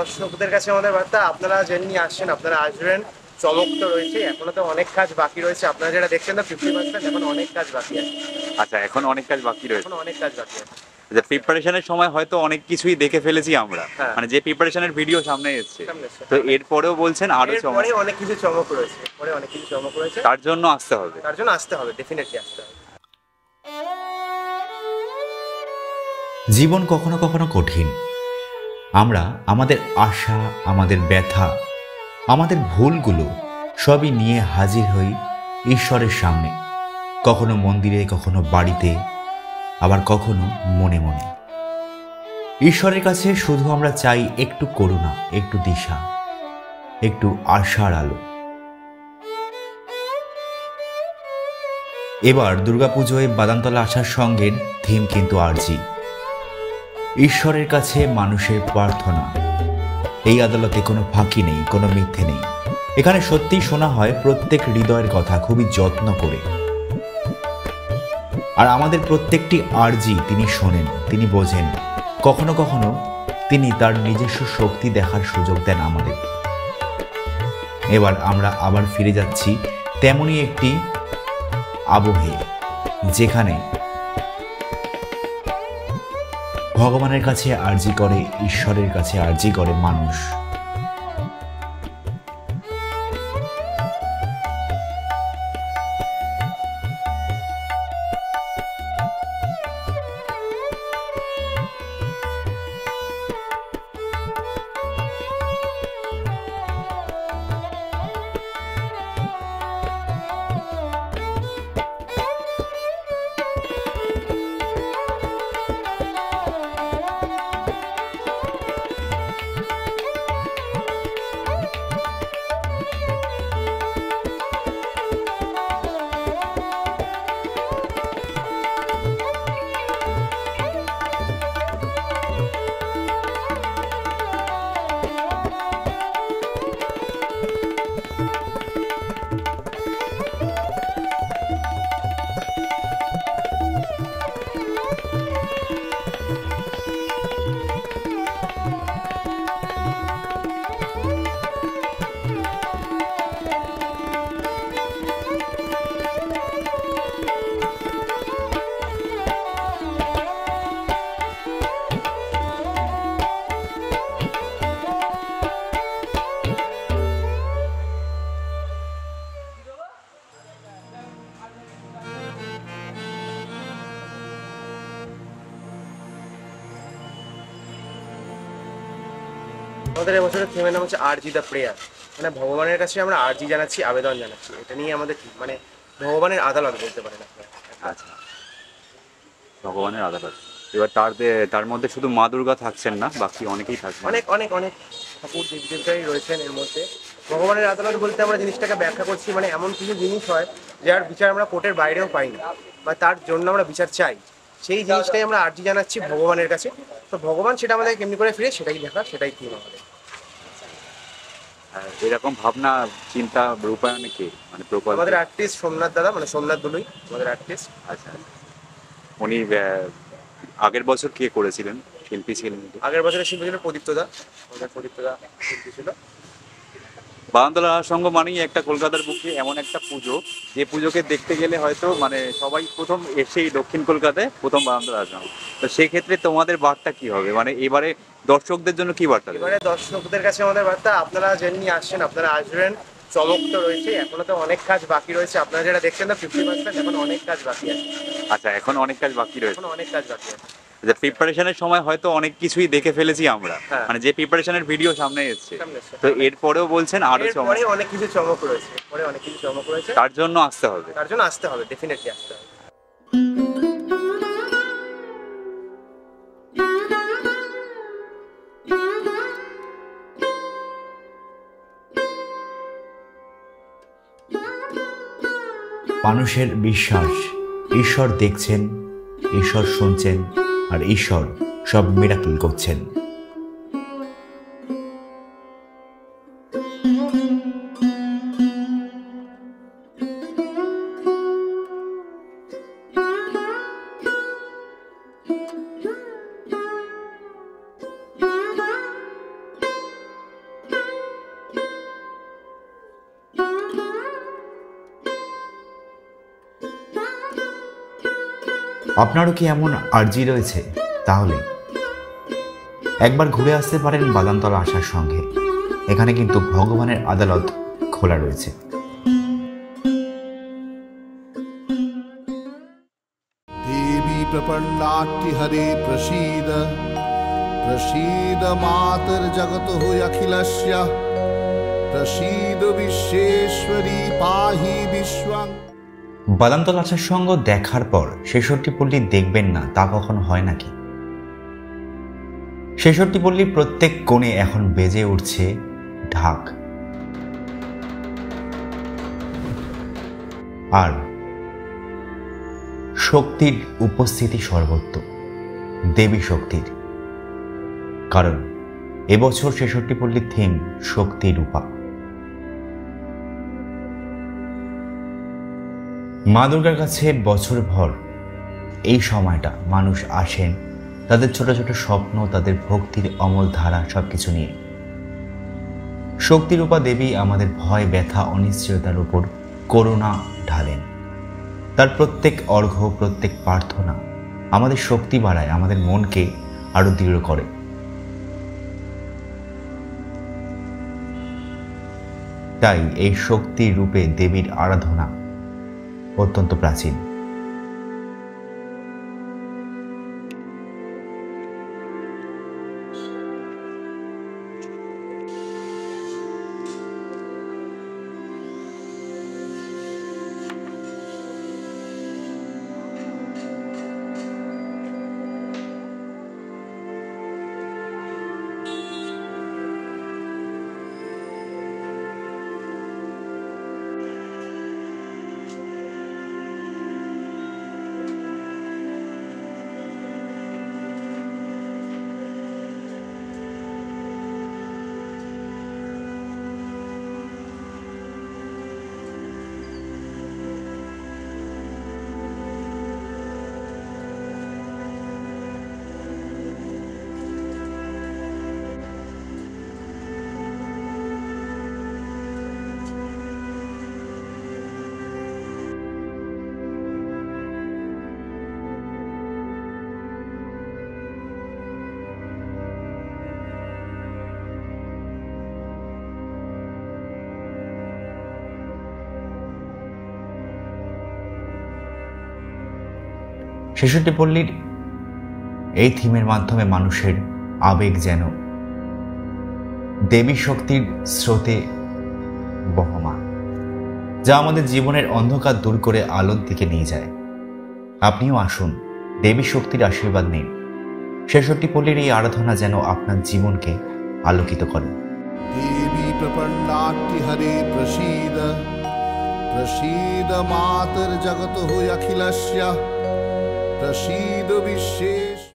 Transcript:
দর্শকদের কাছে আমাদের বার্তা, আপনারা যেমনি আসছেন আপনারা আসবেন। চমক তো রয়েছে, এখনো তো অনেক কাজ বাকি রয়েছে। আপনারা যেটা দেখছেন না 50%, এখন অনেক কাজ বাকি আছে। আচ্ছা, এখন অনেক কাজ বাকি রয়েছে। এখন অনেক কাজ বাকি আছে। যে প্রিপারেশনের সময় হয়তো অনেক কিছুই দেখে ফেলেছি আমরা, হ্যাঁ। মানে যে প্রিপারেশনের ভিডিও সামনে এসছে, সামনে এসছে, তো হ্যাঁ। এরপরেও বলছেন আরো চমক, এরপরে অনেক কিছু চমক রয়েছে, এরপরে অনেক কিছু চমক রয়েছে। তার জন্য আসতে হবে। তার জন্য আসতে হবে, ডেফিনেটলি আসতে হবে। জীবন কখনো কখনো কঠিন। আমরা আমাদের আশা, আমাদের ব্যথা, আমাদের ভুলগুলো সবই নিয়ে হাজির হই ঈশ্বরের সামনে। কখনো মন্দিরে, কখনো বাড়িতে, আবার কখনো মনে মনে। ঈশ্বরের কাছে শুধু আমরা চাই একটু করুণা, একটু দিশা, একটু আশার আলো। এবার দুর্গাপুজোয় বাদামতলা আসার সঙ্গে থিম কিন্তু আরজি। ঈশ্বরের কাছে মানুষের প্রার্থনা। এই আদালতে কোনো ফাঁকি নেই, কোনো মিথ্যে নেই। এখানে সত্যিই শোনা হয় প্রত্যেক হৃদয়ের কথা খুবই যত্ন করে। আর আমাদের প্রত্যেকটি আরজি তিনি শোনেন, তিনি বোঝেন। কখনো কখনো তিনি তার নিজস্ব শক্তি দেখার সুযোগ দেন আমাদের। এবার আমরা আবার ফিরে যাচ্ছি তেমনই একটি আবহে, যেখানে ভগবানের কাছে আরজি করে, ঈশ্বরের কাছে আরজি করে মানুষ। আমাদের এবছরের থিমের নাম হচ্ছে আরজি দ্য প্রেয়ার। মানে ভগবানের কাছে আমরা আরজি জানাচ্ছি, আবেদন জানাচ্ছি। এটা নিয়ে আমাদের মানে ভগবানের আদালত বলতে পারেন আপনারা। আচ্ছা, ভগবানের আদালত। এবার তার মধ্যে শুধু মা দুর্গা থাকছেন না, বাকি অনেকেই থাকছেন। অনেক অনেক অনেক ঠাকুর দেবদেবতাই রয়েছেন এর মধ্যে। ভগবানের আদালত বলতে আমরা জিনিসটাকে ব্যাখ্যা করছি, মানে এমন কিছু জিনিস হয় যার বিচার আমরা কোর্টের বাইরেও পাই না, বা তার জন্য আমরা বিচার চাই। সেই জিনিসটাই আমরা আরজি জানাচ্ছি ভগবানের কাছে। তো ভগবান সেটা আমাদের কেমনি করে ফিরে, সেটাই দেখা, সেটাই থিম আমাদের। এরকম ভাবনা চিন্তা রূপায়ণে কে, মানে প্রকল্প? আমাদের আর্টিস্ট সোমনাথ দাদা, মানে সোমনাথ দুলুই আমাদের আর্টিস্ট। আচ্ছা, উনি আগের বছর কে করেছিলেন, শিল্পী ছিলেন? আগের বছরের শিল্পী ছিল প্রদীপ্ত দা, আমাদের প্রদীপ্ত দা শিল্পী ছিল। বাদামতলা সংঘ মানেই একটা কলকাতার বুকে এমন একটা পুজো, যে পুজোকে দেখতে গেলে হয়তো মানে সবাই প্রথম এসেই দক্ষিণ কলকাতায় প্রথম বাদামতলা সংঘ। তো সেক্ষেত্রে তোমাদের বার্তা কি হবে, মানে এবারে দর্শকদের জন্য কি বার্তা দেবে? এবারে দর্শকদের কাছে আমাদের বার্তা, আপনারা যেমনি আসছেন আপনারা আসবেন। চমক তো রয়েছে, এখনো তো অনেক কাজ বাকি রয়েছে। আপনারা যেটা দেখছেন না 50%, এখন অনেক কাজ বাকি আছে। আচ্ছা, এখন অনেক কাজ বাকি রয়েছে। এখন অনেক কাজ বাকি আছে। যে প্রিপারেশনের সময় হয়তো অনেক কিছুই দেখে ফেলেছি আমরা, হ্যাঁ। মানে যে প্রিপারেশনের ভিডিও সামনে এসছে, সামনে এসছে, তো হ্যাঁ। এরপরেও বলছেন আরো চমক, এরপরে অনেক কিছু চমক রয়েছে, এরপরে অনেক কিছু চমক রয়েছে। তার জন্য আসতে হবে। তার জন্য আসতে হবে, ডেফিনেটলি আসতে হবে। মানুষের বিশ্বাস ঈশ্বর দেখছেন, ঈশ্বর শুনছেন, আর ঈশ্বর সব মিরাকেল করছেন। আপনারও কি এমন আর্জি রয়েছে? তাহলে একবার ঘুরে আসতে পারেন বাদামতলা আসার সঙ্গে। এখানে কিন্তু ভগবানের আদালত খোলা রয়েছে। देवी प्रपन्नाट्य हरे प्रसीद प्रसीद मातर्जगतो अखिलस्य प्रसीद विश्वेश्वरी पाहि विश्वं। বাদামতলা আসার সঙ্গ দেখার পর ৬৬ পল্লী দেখবেন না তা কখনো হয় নাকি? ৬৬ পল্লীর প্রত্যেক কোণে এখন বেজে উঠছে ঢাক, আর শক্তির উপস্থিতি সর্বত্র, দেবী শক্তির। কারণ এবছর ৬৬ পল্লীর থিম শক্তি রূপা। মা দুর্গার কাছে বছরভর এই সময়টা মানুষ আসেন তাদের ছোট ছোট স্বপ্ন, তাদের ভক্তির অমল ধারা সবকিছু নিয়ে। শক্তিরূপা দেবী আমাদের ভয়, ব্যথা, অনিশ্চয়তার উপর করুণা ঢালেন। তার প্রত্যেক অর্ঘ্য, প্রত্যেক প্রার্থনা আমাদের শক্তি বাড়ায়, আমাদের মনকে আরো দৃঢ় করে। তাই এই শক্তির রূপে দেবীর আরাধনা অত্যন্ত প্রাচীন। ছেষট্টি পল্লীর এই থিমের মাধ্যমে মানুষের আবেগ যেন দেবী শক্তির স্রোতে বহমান, যা আমাদের জীবনের অন্ধকার দূর করে আলোর দিকে নিয়ে যায়। আপনিও আসুন, দেবী শক্তির আশীর্বাদ নিন। ছেষট্টি পল্লীর এই আরাধনা যেন আপনার জীবনকে আলোকিত করে। देवी प्रपन्नाट्य हरे प्रसीद प्रसीद मातर्जगतो अखिलस्य प्रसीद विश्वेश्वरी।